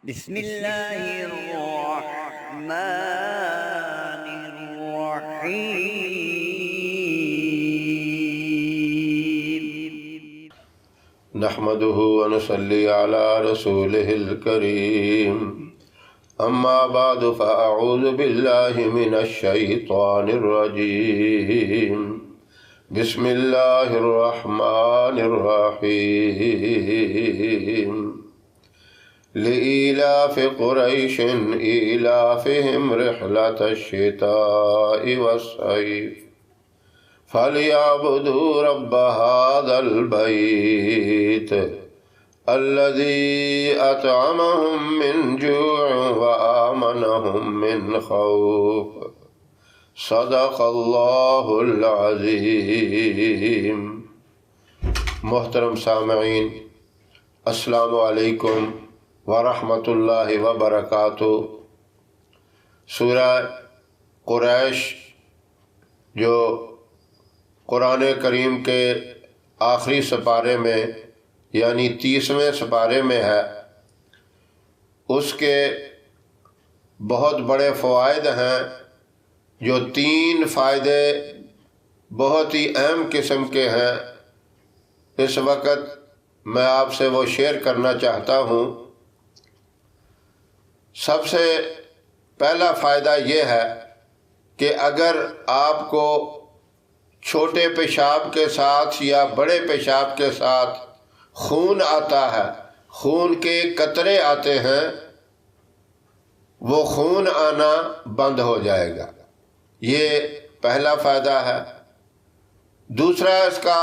بسم اللہ الرحمن الرحیم نحمده ونصلي على رسوله الكريم اما بعد فاعوذ بالله من الشيطان الرجيم بسم الله الرحمن الرحيم لإيلاف قريش إيلافهم رحلة الشتاء والصيف فليعبدوا رب هذا البيت الذي أطعمهم من جوع وآمنهم من خوف صدق اللہ العظیم۔ محترم سامعین، السلام علیکم ورحمۃ اللہ وبرکاتہ۔ سورہ قریش جو قرآن کریم کے آخری سپارے میں یعنی 30ویں سپارے میں ہے، اس کے بہت بڑے فوائد ہیں، جو 3 فائدے بہت ہی اہم قسم کے ہیں۔ اس وقت میں آپ سے وہ شیئر کرنا چاہتا ہوں۔ سب سے پہلا فائدہ یہ ہے کہ اگر آپ کو چھوٹے پیشاب کے ساتھ یا بڑے پیشاب کے ساتھ خون آتا ہے، خون کے قطرے آتے ہیں، وہ خون آنا بند ہو جائے گا۔ یہ پہلا فائدہ ہے۔ دوسرا اس کا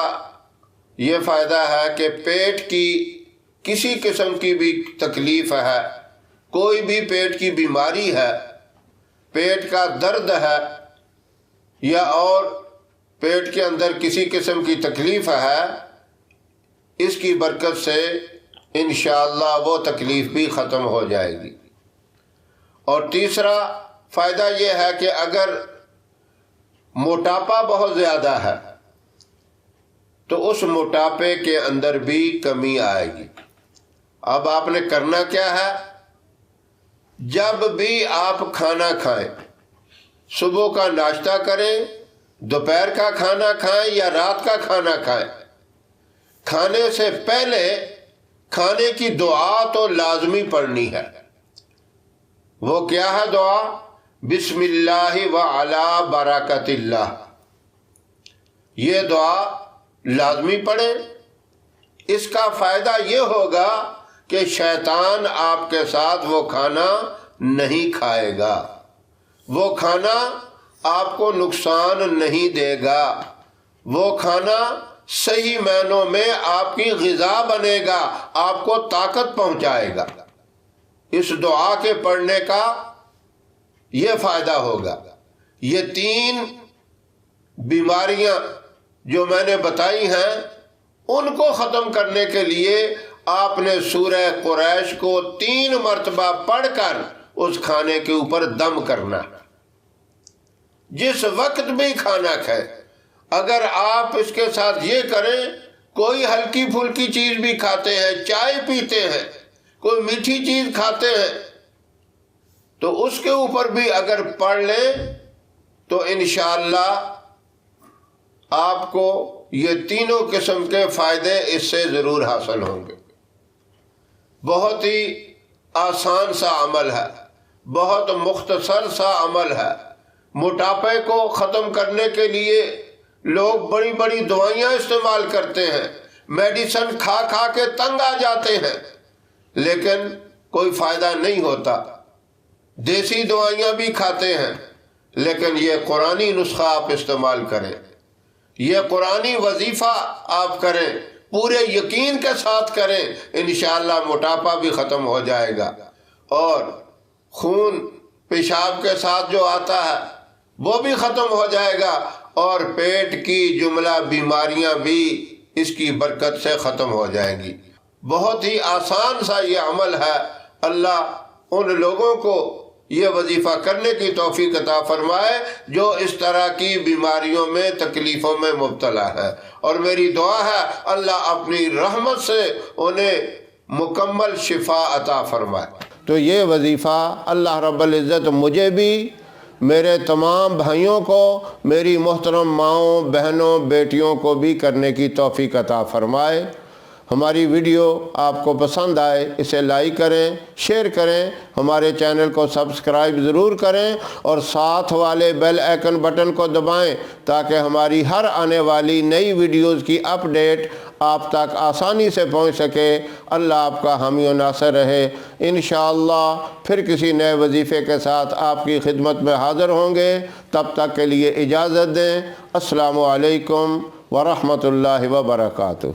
یہ فائدہ ہے کہ پیٹ کی کسی قسم کی بھی تکلیف ہے، کوئی بھی پیٹ کی بیماری ہے، پیٹ کا درد ہے یا اور پیٹ کے اندر کسی قسم کی تکلیف ہے، اس کی برکت سے انشاءاللہ وہ تکلیف بھی ختم ہو جائے گی۔ اور تیسرا فائدہ یہ ہے کہ اگر موٹاپا بہت زیادہ ہے تو اس موٹاپے کے اندر بھی کمی آئے گی۔ اب آپ نے کرنا کیا ہے؟ جب بھی آپ کھانا کھائیں، صبح کا ناشتہ کریں، دوپہر کا کھانا کھائیں یا رات کا کھانا کھائیں، کھانے سے پہلے کھانے کی دعا تو لازمی پڑھنی ہے۔ وہ کیا ہے دعا؟ بسم اللہ وعلی برکت اللہ۔ یہ دعا لازمی پڑھیں۔ اس کا فائدہ یہ ہوگا کہ شیطان آپ کے ساتھ وہ کھانا نہیں کھائے گا، وہ کھانا آپ کو نقصان نہیں دے گا، وہ کھانا صحیح معنوں میں آپ کی غذا بنے گا، آپ کو طاقت پہنچائے گا۔ اس دعا کے پڑھنے کا یہ فائدہ ہوگا۔ یہ 3 بیماریاں جو میں نے بتائی ہیں، ان کو ختم کرنے کے لیے آپ نے سورہ قریش کو 3 مرتبہ پڑھ کر اس کھانے کے اوپر دم کرنا ہے۔ جس وقت بھی کھانا کھائیں، اگر آپ اس کے ساتھ یہ کریں، کوئی ہلکی پھلکی چیز بھی کھاتے ہیں، چائے پیتے ہیں، کوئی میٹھی چیز کھاتے ہیں، تو اس کے اوپر بھی اگر پڑھ لیں تو انشاءاللہ آپ کو یہ 3 قسم کے فائدے اس سے ضرور حاصل ہوں گے۔ بہت ہی آسان سا عمل ہے، بہت مختصر سا عمل ہے۔ موٹاپے کو ختم کرنے کے لیے لوگ بڑی بڑی دوائیاں استعمال کرتے ہیں، میڈیسن کھا کھا کے تنگ آ جاتے ہیں، لیکن کوئی فائدہ نہیں ہوتا۔ دیسی دوائیاں بھی کھاتے ہیں، لیکن یہ قرآنی نسخہ آپ استعمال کریں، یہ قرآنی وظیفہ آپ کریں، پورے یقین کے ساتھ کریں، انشاءاللہ موٹاپا بھی ختم ہو جائے گا، اور خون پیشاب کے ساتھ جو آتا ہے وہ بھی ختم ہو جائے گا، اور پیٹ کی جملہ بیماریاں بھی اس کی برکت سے ختم ہو جائیں گی۔ بہت ہی آسان سا یہ عمل ہے۔ اللہ ان لوگوں کو یہ وظیفہ کرنے کی توفیق عطا فرمائے جو اس طرح کی بیماریوں میں، تکلیفوں میں مبتلا ہے، اور میری دعا ہے اللہ اپنی رحمت سے انہیں مکمل شفا عطا فرمائے۔ تو یہ وظیفہ اللہ رب العزت مجھے بھی، میرے تمام بھائیوں کو، میری محترم ماؤں، بہنوں، بیٹیوں کو بھی کرنے کی توفیق عطا فرمائے۔ ہماری ویڈیو آپ کو پسند آئے اسے لائک کریں، شیئر کریں، ہمارے چینل کو سبسکرائب ضرور کریں اور ساتھ والے بیل آئیکن بٹن کو دبائیں تاکہ ہماری ہر آنے والی نئی ویڈیوز کی اپڈیٹ آپ تک آسانی سے پہنچ سکے۔ اللہ آپ کا حامی و ناصر رہے۔ انشاءاللہ پھر کسی نئے وظیفے کے ساتھ آپ کی خدمت میں حاضر ہوں گے، تب تک کے لیے اجازت دیں۔ السلام علیکم ورحمۃ اللہ وبرکاتہ۔